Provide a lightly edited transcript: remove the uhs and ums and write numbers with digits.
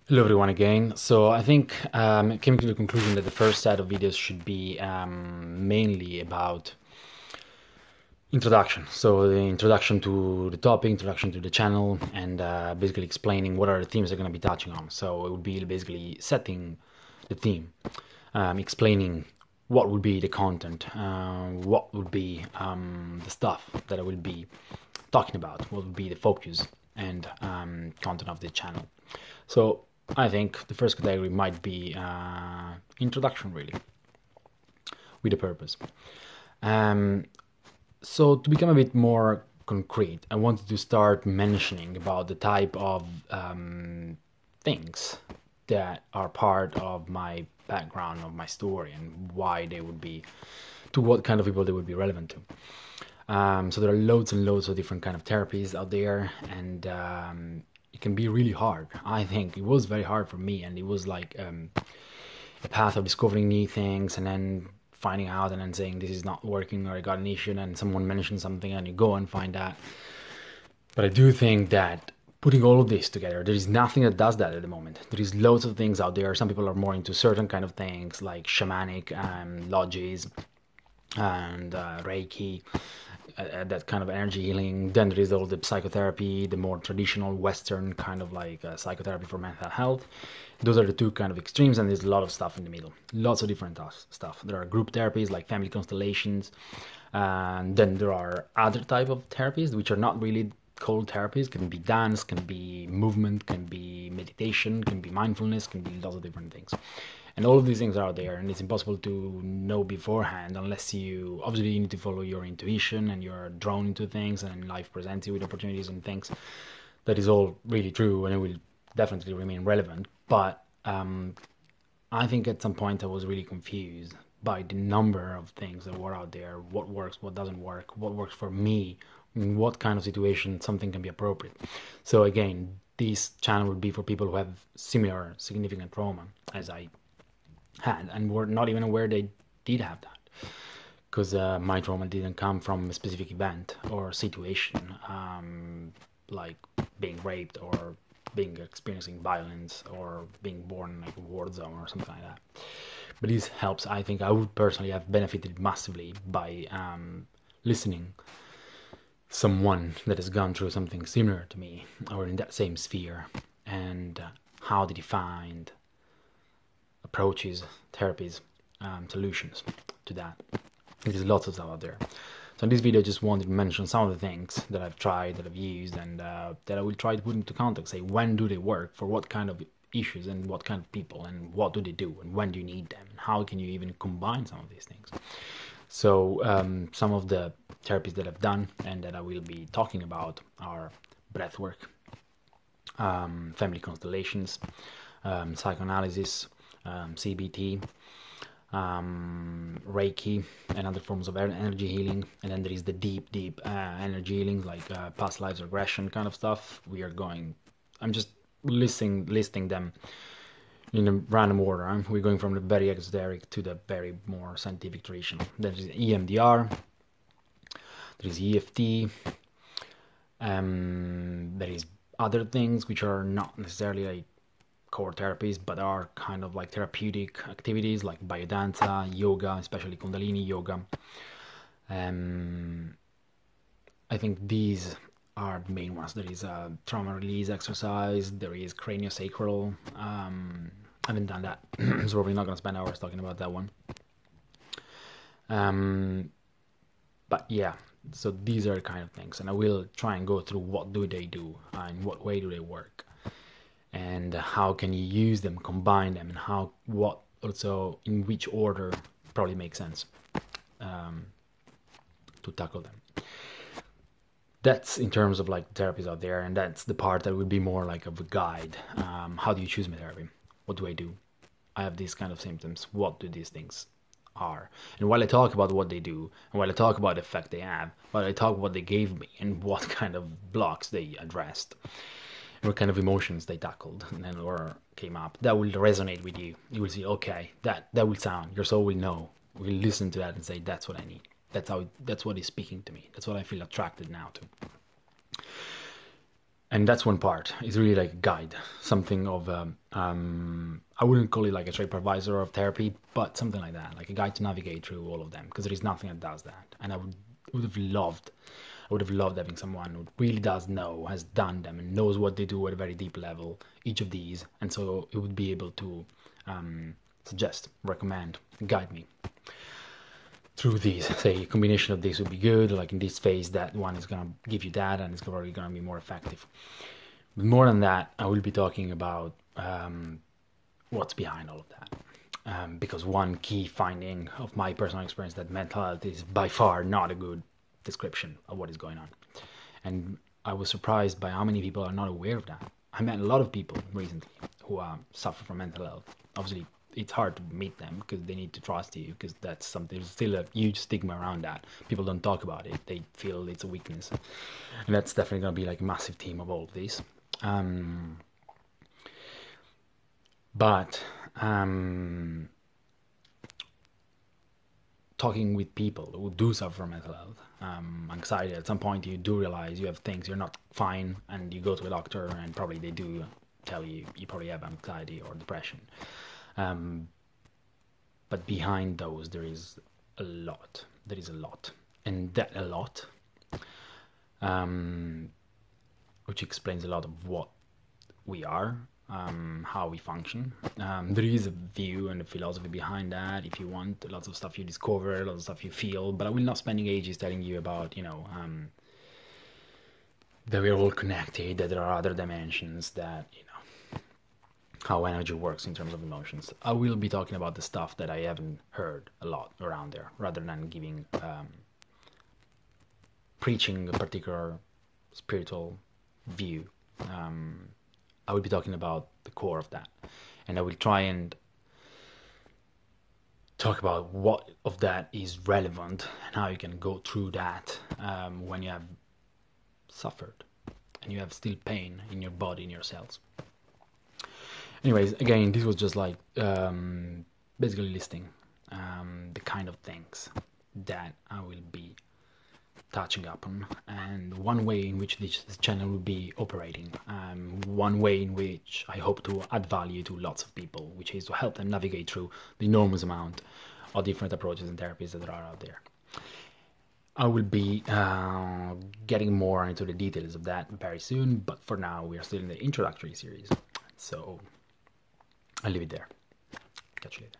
Hello everyone again. So I think I came to the conclusion that the first set of videos should be mainly about introduction. So the introduction to the topic, introduction to the channel, and basically explaining what are the themes they're going to be touching on. So it would be basically setting the theme, explaining what would be the content, what would be the stuff that I will be talking about, what would be the focus and content of the channel. So I think the first category might be introduction, really, with a purpose. So to become a bit more concrete, I wanted to start mentioning about the type of things that are part of my background, of my story, and why they would be, to what kind of people they would be relevant to. So there are loads and loads of different kind of therapies out there, and it can be really hard. I think it was very hard for me, and it was like a path of discovering new things and then finding out and then saying this is not working, or I got an issue and someone mentioned something and you go and find that. But I do think that putting all of this together, there is nothing that does that at the moment. There is loads of things out there. Some people are more into certain kind of things like shamanic lodges and Reiki, that kind of energy healing. Then there is all the psychotherapy, the more traditional Western kind of like psychotherapy for mental health. Those are the two kind of extremes, and there's a lot of stuff in the middle. Lots of different stuff. There are group therapies like family constellations, and then there are other type of therapies which are not really called therapies. Can be dance, can be movement, can be meditation, can be mindfulness, can be lots of different things. And all of these things are out there, and it's impossible to know beforehand unless you, obviously you need to follow your intuition and you're drawn into things, and life presents you with opportunities and things. That is all really true, and it will definitely remain relevant. But I think at some point I was really confused by the number of things that were out there, what works, what doesn't work, what works for me, in what kind of situation something can be appropriate. So again, this channel would be for people who have similar significant trauma as I had, and were not even aware they did have that, because my trauma didn't come from a specific event or situation, like being raped or experiencing violence or being born in like a war zone or something like that. But this helps. I think I would personally have benefited massively by listening someone that has gone through something similar to me or in that same sphere, and how they defined approaches, therapies, solutions to that. There's lots of stuff out there. So in this video I just wanted to mention some of the things that I've tried, that I've used, and that I will try to put into context. Say, when do they work, for what kind of issues and what kind of people, and what do they do, and when do you need them, and how can you even combine some of these things. So some of the therapies that I've done and that I will be talking about are breathwork, family constellations, psychoanalysis, CBT, Reiki, and other forms of energy healing. And then there is the deep energy healing, like past lives regression kind of stuff. I'm just listing them in a random order. We're going from the very esoteric to the very more scientific tradition. There is EMDR, there is EFT, there is other things which are not necessarily like core therapies, but are kind of like therapeutic activities like biodanza, yoga, especially Kundalini yoga. I think these are the main ones. There is a trauma release exercise, there is craniosacral. I haven't done that, so probably not going to spend hours talking about that one. But yeah, so these are the kind of things, and I will try and go through what do they do, and what way do they work, and how can you use them, combine them, and what also in which order probably makes sense to tackle them. That's in terms of like therapies out there, and that's the part that would be more like of a guide. How do you choose my therapy? What do I do? I have these kind of symptoms. What do these things are? And while I talk about what they do, and while I talk about the effect they have, while I talk about what they gave me and what kind of blocks they addressed, what kind of emotions they tackled and then or came up, that will resonate with you. You will see, okay, that will sound, your soul will know, will listen to that and say, that's what I need. That's what is speaking to me. That's what I feel attracted now to. And that's one part. It's really like a guide, something of I wouldn't call it like a supervisor of therapy, but something like that, like a guide to navigate through all of them, because there is nothing that does that. And I would have loved having someone who really does know, has done them, and knows what they do at a very deep level, each of these, and so it would be able to suggest, recommend, guide me through these. Say a combination of these would be good, like in this phase that one is going to give you that and it's probably going to be more effective. But more than that, I will be talking about what's behind all of that, because one key finding of my personal experience that mental health is by far not a good description of what is going on, and I was surprised by how many people are not aware of that. I met a lot of people recently who suffer from mental health. Obviously it's hard to meet them because they need to trust you, because that's something, there's still a huge stigma around that. People don't talk about it, they feel it's a weakness, and that's definitely going to be like a massive theme of all of this. But talking with people who do suffer from mental health, anxiety, at some point you do realize you have things, you're not fine, and you go to a doctor and probably they do tell you you probably have anxiety or depression. But behind those there is a lot. And that a lot, which explains a lot of what we are, how we function. There is a view and a philosophy behind that, if you want. Lots of stuff you discover, lots of stuff you feel, but I will not spend ages telling you about, that we're all connected, that there are other dimensions, that, how energy works in terms of emotions. I will be talking about the stuff that I haven't heard a lot around there, rather than giving preaching a particular spiritual view. I will be talking about the core of that, and I will try and talk about what of that is relevant and how you can go through that when you have suffered and you have still pain in your body, in your cells. Anyways, again, this was just like basically listing the kind of things that I will be touching upon, and one way in which this channel will be operating, one way in which I hope to add value to lots of people, which is to help them navigate through the enormous amount of different approaches and therapies that are out there. I will be getting more into the details of that very soon, but for now we are still in the introductory series, so I'll leave it there. Catch you later.